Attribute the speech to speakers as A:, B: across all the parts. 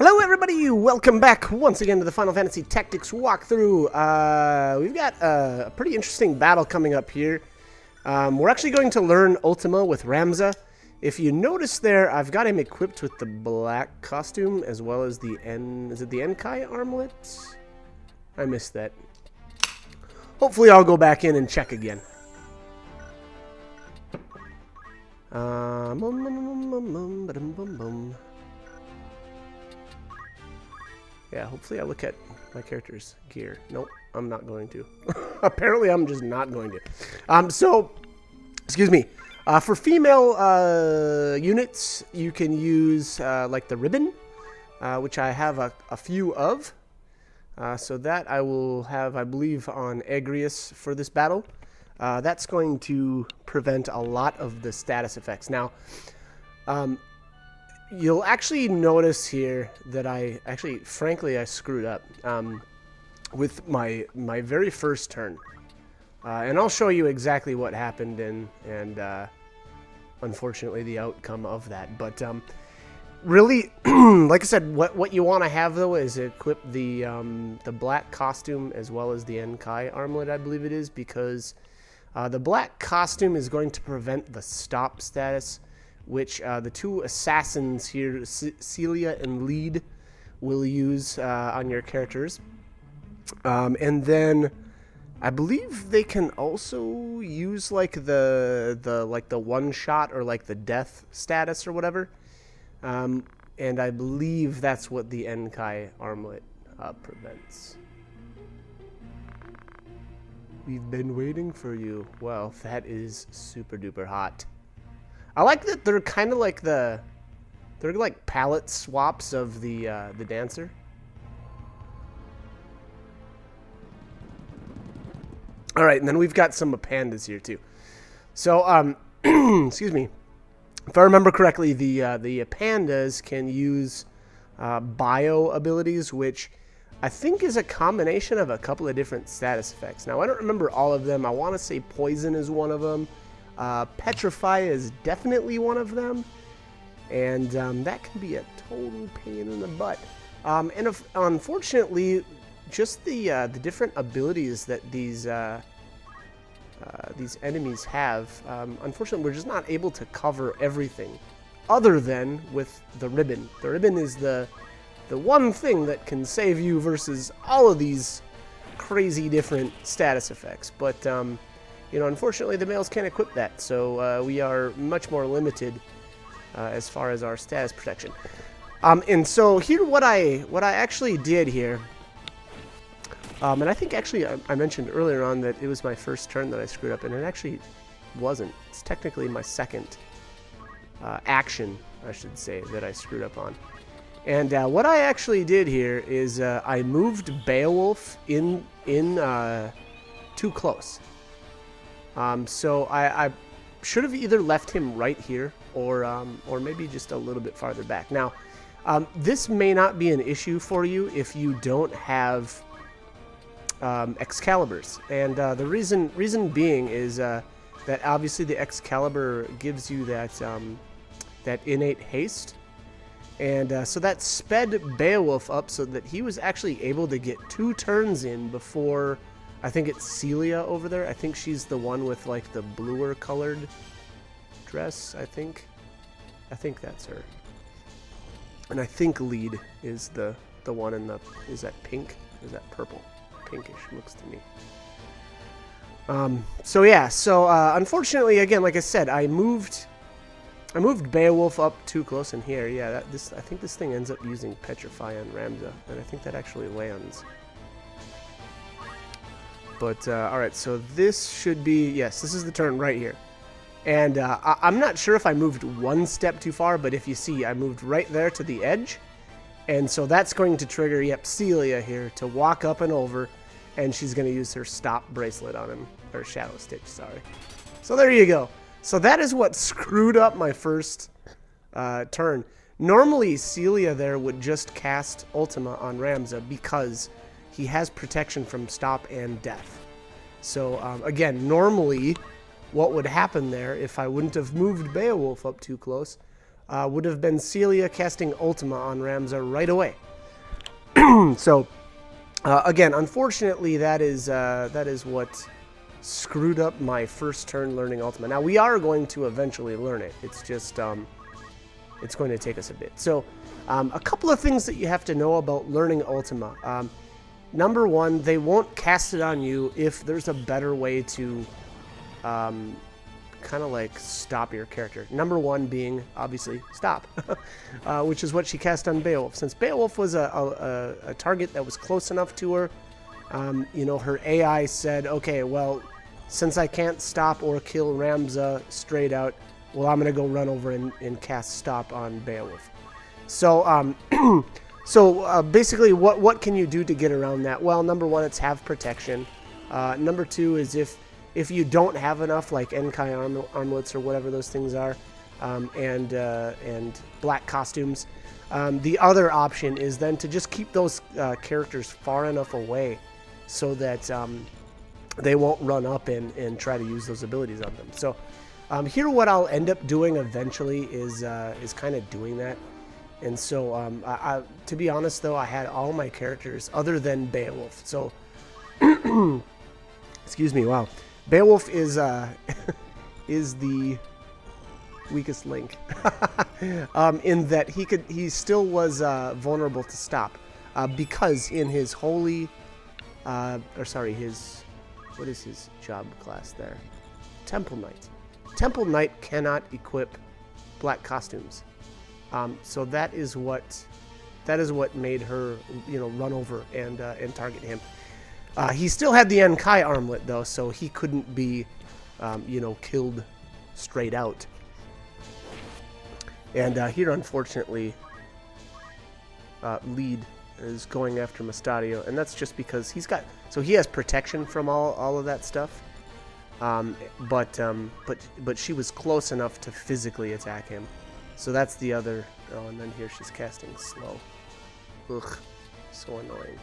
A: Hello everybody, welcome back once again to the Final Fantasy Tactics walkthrough. We've got a pretty interesting battle coming up here. We're actually going to learn Ultima with Ramza. If you notice there, I've got him equipped with the black costume as well as the is it the Enkai armlet? I missed that. Hopefully I'll go back in and check again. Yeah, hopefully I look at my character's gear. Nope, I'm not going to. Apparently I'm just not going to. Excuse me. For female units, you can use like the ribbon, which I have a few of. So that I will have, I believe, on Agrius for this battle. That's going to prevent a lot of the status effects. Now, you'll actually notice here that frankly, I screwed up with my very first turn. And I'll show you exactly what happened and unfortunately the outcome of that. But really, like I said, what you want to have though is equip the black costume as well as the Enkai armlet, I believe it is, because the black costume is going to prevent the stop status, which the two assassins here, Celia and Lead, will use on your characters. And then I believe they can also use like the one shot or like the death status or whatever. And I believe that's what the Enkai armlet prevents. We've been waiting for you. Well, that is super duper hot. I like that they're kind of like they're like palette swaps of the dancer. All right, and then we've got some pandas here too. So, excuse me. If I remember correctly, the pandas can use bio abilities, which I think is a combination of a couple of different status effects. Now, I don't remember all of them. I want to say poison is one of them. Petrify is definitely one of them, and that can be a total pain in the butt. Unfortunately, just the different abilities that these enemies have, unfortunately, we're just not able to cover everything, other than with the ribbon. The ribbon is the one thing that can save you versus all of these crazy different status effects, but you know, unfortunately, the males can't equip that, so we are much more limited as far as our status protection. And so here, what I actually did here, and I think actually I mentioned earlier on that it was my first turn that I screwed up, and it actually wasn't. It's technically my second action, I should say, that I screwed up on. And what I actually did here is I moved Beowulf in too close. So I should have either left him right here or maybe just a little bit farther back. Now, this may not be an issue for you if you don't have Excaliburs, and the reason being is that obviously the Excalibur gives you that innate haste, and so that sped Beowulf up so that he was actually able to get 2 turns in before. I think it's Celia over there. I think she's the one with like the bluer colored dress, I think that's her. And I think Lead is the one in is that pink? Or is that purple? Pinkish looks to me. So yeah, unfortunately, again, like I said, I moved Beowulf up too close in here. Yeah, I think this thing ends up using Petrify on Ramza, and I think that actually lands. But, alright, so this should be, yes, this is the turn right here. And I'm not sure if I moved one step too far, but if you see, I moved right there to the edge. And so that's going to trigger, yep, Celia here to walk up and over, and she's going to use her stop bracelet on him, or Shadow Stitch, sorry. So there you go. So that is what screwed up my first turn. Normally, Celia there would just cast Ultima on Ramza because he has protection from stop and death. So, again, normally what would happen there if I wouldn't have moved Beowulf up too close, would have been Celia casting Ultima on Ramza right away. So, again, unfortunately, that is what screwed up my first turn learning Ultima. Now, we are going to eventually learn it. It's just, it's going to take us a bit. So, a couple of things that you have to know about learning Ultima. Number one, they won't cast it on you if there's a better way to kind of like stop your character. Number one being, obviously, stop, which is what she cast on Beowulf. Since Beowulf was a target that was close enough to her, you know, her AI said, okay, well, since I can't stop or kill Ramza straight out, well, I'm going to go run over and cast stop on Beowulf. So, basically, what can you do to get around that? Well, number one, it's have protection. Number two is if you don't have enough, like Enkai armlets or whatever those things are, and black costumes, the other option is then to just keep those characters far enough away so that they won't run up and try to use those abilities on them. So here what I'll end up doing eventually is kind of doing that. And so, to be honest, though, I had all my characters other than Beowulf. So, excuse me, wow. Beowulf is is the weakest link in that he still was vulnerable to stop because in his holy what is his job class there? Temple Knight. Temple Knight cannot equip black costumes. So that is what made her, you know, run over and target him. He still had the Enkai armlet though, so he couldn't be, you know, killed straight out. And here, unfortunately, Lead is going after Mustadio, and that's just because he has protection from all of that stuff. But she was close enough to physically attack him. So that's the other. Oh, and then here she's casting slow. Ugh, so annoying.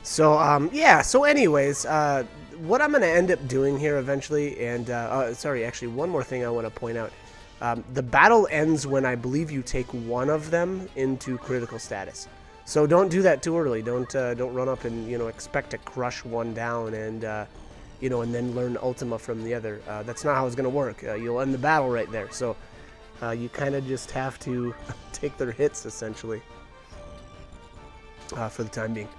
A: So yeah. So anyways, what I'm gonna end up doing here eventually, and sorry, actually, one more thing I want to point out. The battle ends when I believe you take one of them into critical status. So don't do that too early. Don't run up and, you know, expect to crush one down and you know, and then learn Ultima from the other. That's not how it's going to work. You'll end the battle right there. So you kind of just have to take their hits, essentially, for the time being.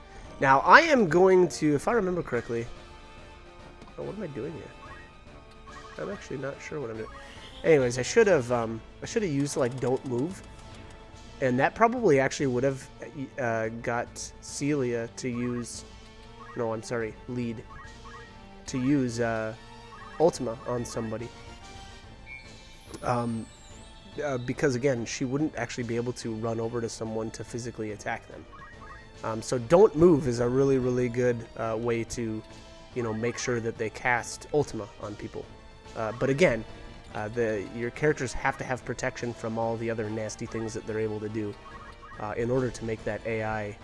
A: Now, I am going to, if I remember correctly... Oh, what am I doing here? I'm actually not sure what I'm doing. Anyways, I should have used, like, Don't Move. And that probably actually would have got Celia to use... No, I'm sorry, Lead. To use Ultima on somebody. Because, again, she wouldn't actually be able to run over to someone to physically attack them. So Don't Move is a really, really good way to, you know, make sure that they cast Ultima on people. But again, your characters have to have protection from all the other nasty things that they're able to do in order to make that AI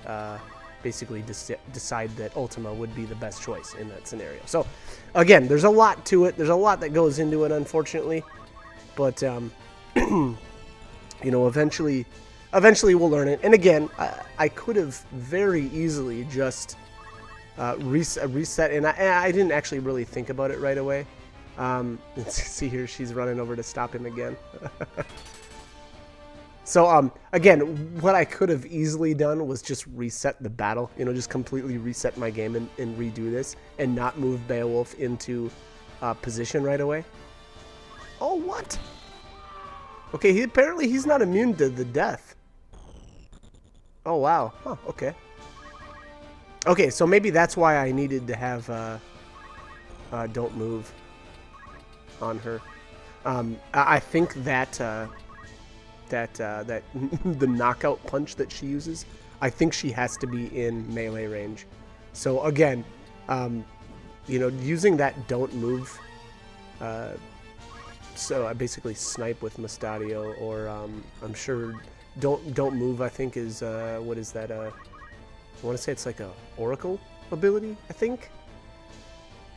A: basically decide that Ultima would be the best choice in that scenario. So, again, there's a lot to it. There's a lot that goes into it, unfortunately. But, you know, eventually we'll learn it. And again, I could have very easily just reset, and I didn't actually really think about it right away. Let's see here, she's running over to stop him again. So, again, what I could have easily done was just reset the battle, you know, just completely reset my game and redo this, and not move Beowulf into position right away. Oh, what? Okay, apparently he's not immune to the death. Oh, wow. Huh, okay. Okay, so maybe that's why I needed to have Don't Move on her. I think that the knockout punch that she uses, I think she has to be in melee range. So again, you know, using that Don't Move, so I basically snipe with Mustadio, or I'm sure Don't Move, I think, is what is that? I want to say it's like a Oracle ability, I think.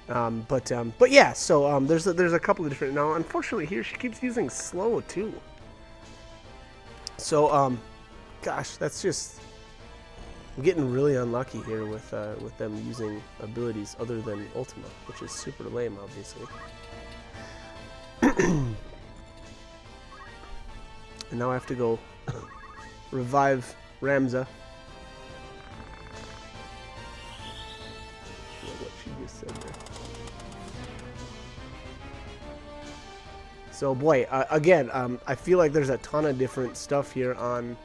A: But yeah, so there's a couple of different. Now, unfortunately, here she keeps using slow too. So gosh, that's just. I'm getting really unlucky here with them using abilities other than Ultima, which is super lame, obviously. And now I have to go revive Ramza. What she just said there. So boy, again, I feel like there's a ton of different stuff here on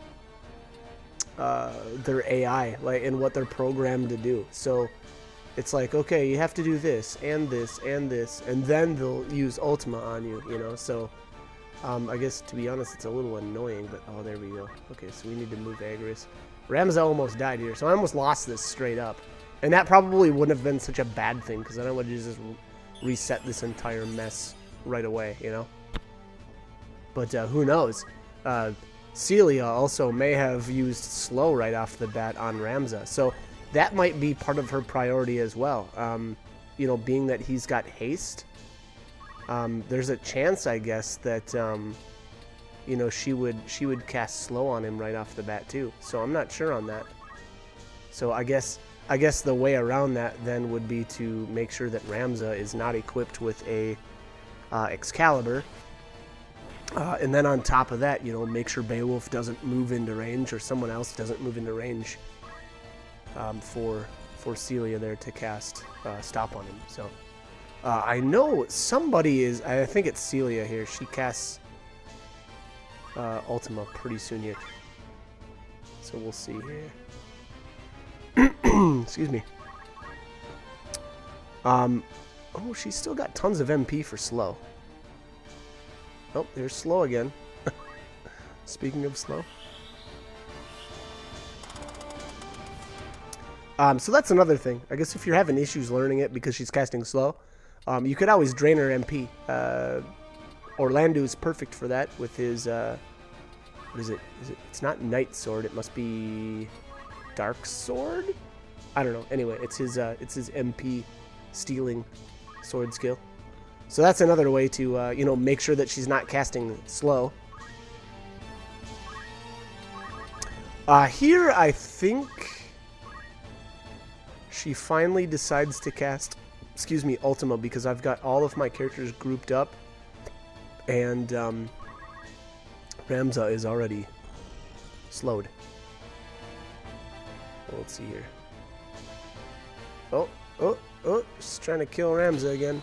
A: their AI, like, and what they're programmed to do. So it's like, okay, you have to do this and this and this, and then they'll use Ultima on you, you know. So I guess, to be honest, it's a little annoying, but oh, there we go. Okay, so we need to move Agris. Ramza almost died here, so I almost lost this straight up. And that probably wouldn't have been such a bad thing, because then I would just reset this entire mess right away, you know? But who knows? Celia also may have used slow right off the bat on Ramza, so that might be part of her priority as well. You know, being that he's got haste, there's a chance, I guess, that you know, she would cast slow on him right off the bat too. So I'm not sure on that. So I guess the way around that then would be to make sure that Ramza is not equipped with a Excalibur. And then on top of that, you know, make sure Beowulf doesn't move into range, or someone else doesn't move into range for Celia there to cast Stop on him. So I know somebody is, I think it's Celia here, she casts Ultima pretty soon here. So we'll see here. Excuse me. Oh, she's still got tons of MP for slow. Oh, there's slow again. Speaking of slow. So that's another thing. I guess if you're having issues learning it because she's casting slow, you could always drain her MP. Orlando is perfect for that with his, what is it? It's not Night Sword, it must be Dark Sword? I don't know. Anyway, it's his MP stealing sword skill. So that's another way to, you know, make sure that she's not casting slow. Here, I think she finally decides to cast, excuse me, Ultima, because I've got all of my characters grouped up, and Ramza is already slowed. Well, let's see here. Oh, she's trying to kill Ramza again.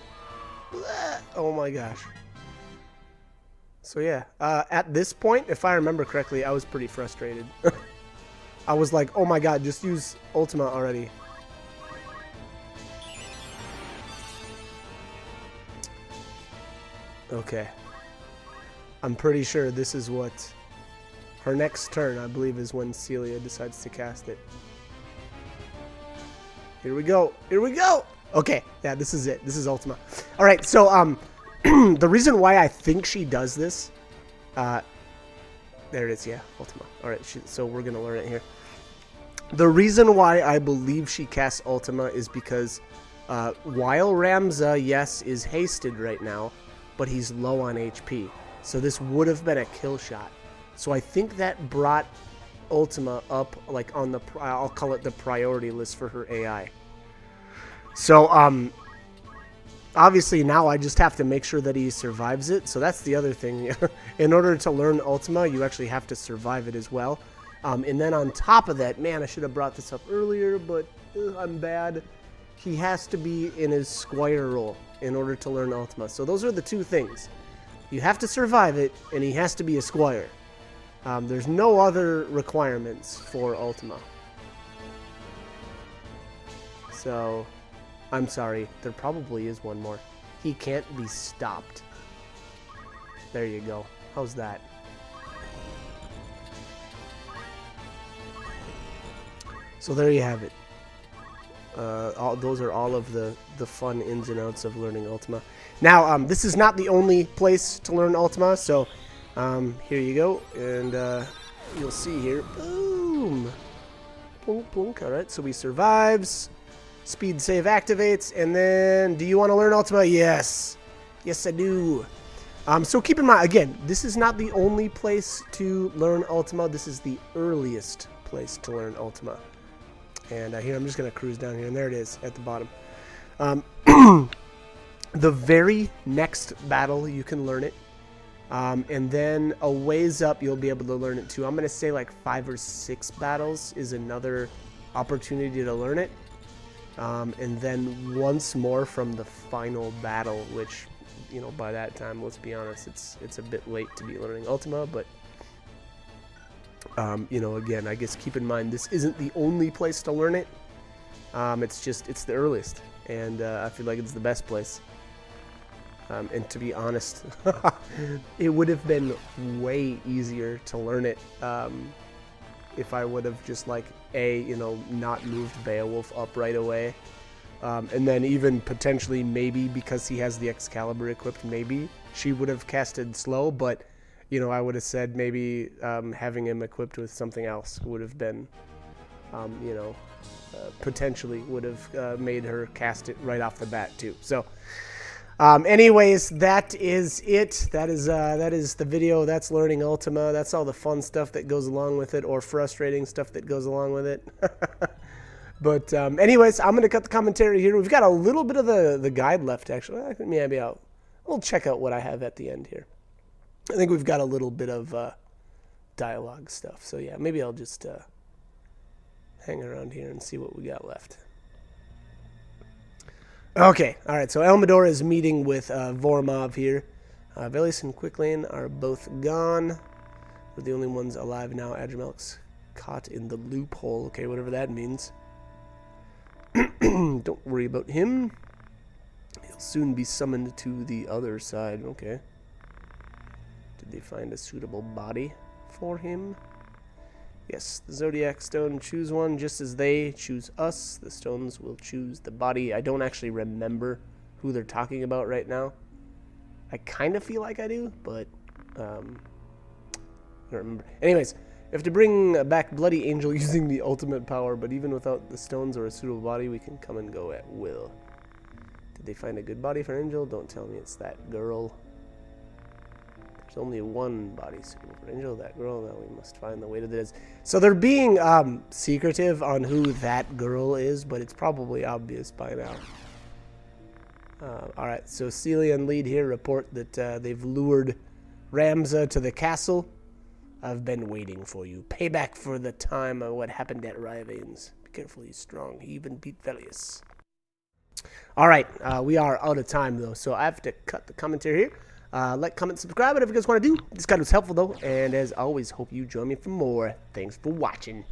A: Oh my gosh. So yeah, at this point, if I remember correctly, I was pretty frustrated. I was like, oh my god, just use Ultima already. Okay. I'm pretty sure this is what her next turn, I believe, is when Celia decides to cast it. Here we go. Here we go. Okay, yeah, this is it. This is Ultima. All right, so the reason why I think she does this, there it is, yeah, Ultima. All right, so we're gonna learn it here. The reason why I believe she casts Ultima is because while Ramza, yes, is hasted right now, but he's low on HP, so this would have been a kill shot. So I think that brought Ultima up, like, on the, I'll call it the priority list for her AI. So, obviously now I just have to make sure that he survives it. So that's the other thing. In order to learn Ultima, you actually have to survive it as well. And then on top of that, man, I should have brought this up earlier, but I'm bad. He has to be in his Squire role in order to learn Ultima. So those are the two things. You have to survive it, and he has to be a Squire. There's no other requirements for Ultima. So, I'm sorry, there probably is one more. He can't be stopped. There you go. How's that? So there you have it. Those are all of the fun ins and outs of learning Ultima. Now, this is not the only place to learn Ultima, so here you go, and you'll see here. Boom! Plunk, plunk. All right, so he survives. Speed save activates, and then do you want to learn Ultima? Yes. Yes, I do. So keep in mind, again, this is not the only place to learn Ultima. This is the earliest place to learn Ultima. And here, I'm just going to cruise down here, and there it is at the bottom. The very next battle, you can learn it. And then a ways up, you'll be able to learn it too. I'm going to say like 5 or 6 battles is another opportunity to learn it. And then once more from the final battle, which, you know, by that time, let's be honest, it's a bit late to be learning Ultima, but, you know, again, I guess keep in mind, this isn't the only place to learn it. It's the earliest, and I feel like it's the best place. And to be honest, it would have been way easier to learn it if I would have just, like, you know, not moved Beowulf up right away. And then even potentially maybe because he has the Excalibur equipped, maybe she would have casted slow, but, you know, I would have said maybe having him equipped with something else would have been, you know, potentially would have made her cast it right off the bat too. So anyways, that is it. That is the video. That's learning Ultima. That's all the fun stuff that goes along with it, or frustrating stuff that goes along with it. But anyways, I'm going to cut the commentary here. We've got a little bit of the guide left, actually. I think maybe we'll check out what I have at the end here. I think we've got a little bit of dialogue stuff. So yeah, maybe I'll just hang around here and see what we got left. Okay, all right, so Elmador is meeting with Vormov here. Velius and Quicklane are both gone. We're the only ones alive now. Adrimelk's caught in the loophole. Okay, whatever that means. Don't worry about him. He'll soon be summoned to the other side. Okay. Did they find a suitable body for him? Yes, the Zodiac Stone, choose one just as they choose us. The stones will choose the body. I don't actually remember who they're talking about right now. I kind of feel like I do, but I don't remember. Anyways, you have to bring back Bloody Angel using the ultimate power, but even without the stones or a suitable body, we can come and go at will. Did they find a good body for Angel? Don't tell me it's that girl. There's only one body suitable for Angel, that girl. Now we must find the way to this. So they're being secretive on who that girl is, but it's probably obvious by now. Alright, so Celia and Lead here report that they've lured Ramza to the castle. I've been waiting for you. Payback for the time of what happened at Ryvane's. Be careful, he's strong. He even beat Velius. Alright, we are out of time though, so I have to cut the commentary here. Like, comment, subscribe, whatever you guys want to do. This guide was helpful though, and as always, hope you join me for more. Thanks for watching.